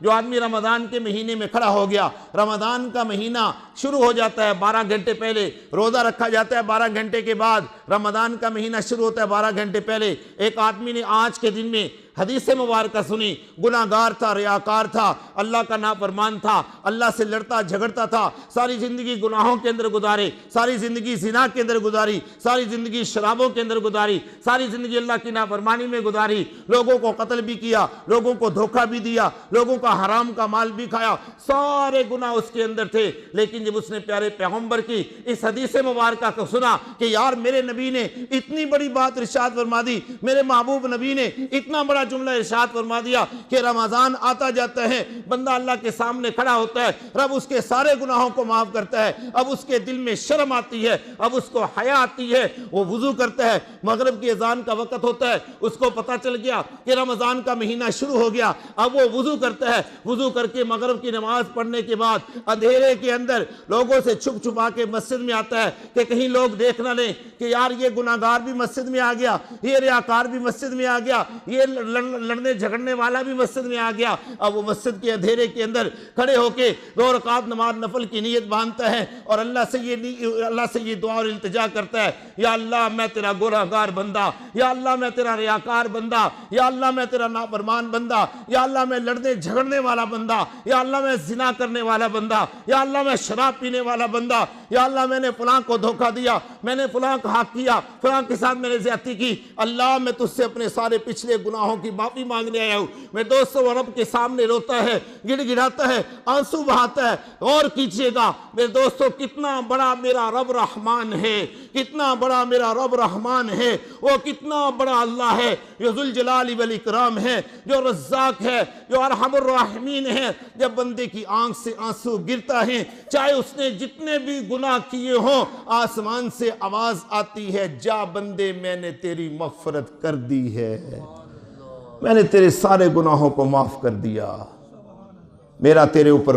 جو آدمی رمضان کے مہینے میں کھڑا ہو گیا، رمضان کا مہینہ شروع ہو جاتا ہے 12 گھنٹے پہلے، روزہ رکھا جاتا ہے 12 گھنٹے کے بعد، رمضان کا مہینہ شروع ہوتا ہے 12 گھنٹے پہلے۔ ایک آدمی نے آج کے دن میں حدیث مبارکہ سنی، گناہگار تھا، ریاکار تھا، اللہ کا نافرمان تھا، اللہ سے لڑتا جھگڑتا تھا، ساری زندگی گناہوں کے اندر گزارے، ساری زندگی زنا کے اندر گزاری، ساری زندگی شرابوں کے اندر گزاری، ساری زندگی اللہ کی نافرمانی میں گزاری، لوگوں کو قتل بھی کیا، لوگوں کو دھوکہ بھی دیا، لوگوں کا حرام کا مال بھی کھایا، سارے گناہ اس کے اندر تھے۔ لیکن جب اس نے پیارے پیغمبر کی اس حدیث مبارکہ کو سنا کہ یار میرے نبی نے اتنی بڑی بات ارشاد فرما دی، میرے محبوب نبی نے اتنا بڑا جملہ ارشاد فرما دیا کہ رمضان آتا جاتا ہے، بندہ اللہ کے سامنے کھڑا ہوتا ہے، رب اس کے سارے گناہوں کو معاف کرتا ہے، اب اس کے دل میں شرم آتی ہے، اب اس کو حیا آتی ہے، وہ وضو کرتا ہے، مغرب کی اذان کا وقت ہوتا ہے، اس کو پتہ چل گیا کہ رمضان کا مہینہ شروع ہو گیا، اب وہ وضو کرتا ہے، وضو کر کے مغرب کی نماز پڑھنے کے بعد اندھیرے کے اندر لوگوں سے چھپ چھپا کے مسجد میں آتا ہے کہ کہیں لوگ دیکھ نہ لیں کہ یار یہ گناہگار بھی مسجد میں آ گیا، یہ ریاکار بھی مسجد میں آ گیا، یہ لڑنے جھگڑنے والا بھی مسجد میں آ گیا۔ اب وہ مسجد کے اندھیرے کے اندر کھڑے ہو کے 2 رکعت نماز نفل کی نیت باندھتا ہے اور اللہ سے یہ دعا اور التجا کرتا ہے، یا اللہ میں تیرا گنہگار بندہ، یا اللہ میں تیرا ریاکار بندہ، یا اللہ میں تیرا نافرمان بندہ، یا اللہ میں لڑنے جھگڑنے والا بندہ، یا اللہ میں زنا کرنے والا بندہ، یا اللہ میں شراب پینے والا بندہ، یا اللہ میں نے فلاں کو دھوکہ دیا، میں نے فلاں کا حق کیا، فلاں کے ساتھ میں نے زیادتی کی، اللہ میں تجھ سے اپنے سارے پچھلے گناہوں کی معافی مانگنے آیا ہوں۔ میں دوستوں رب کے سامنے روتا ہے، گڑ گڑاتا ہے، آنسو بہاتا ہے۔ غور کیجئے گا میرے دوستوں کتنا بڑا میرا رب رحمان ہے، کتنا بڑا میرا رب رحمان ہے، وہ کتنا بڑا اللہ ہے جو ذوالجلال والاکرام ہے، جو رزاق ہے، جو ارحم الراحمین ہے۔ جب بندے کی آنکھ سے آنسو گرتا ہے، چاہے اس نے جتنے بھی گناہ کیے ہوں، آسمان سے آواز آتی ہے، جا بندے میں نے تیری مغفرت کر دی ہے، میں نے تیرے سارے گناہوں کو معاف کر دیا، میرا تیرے اوپر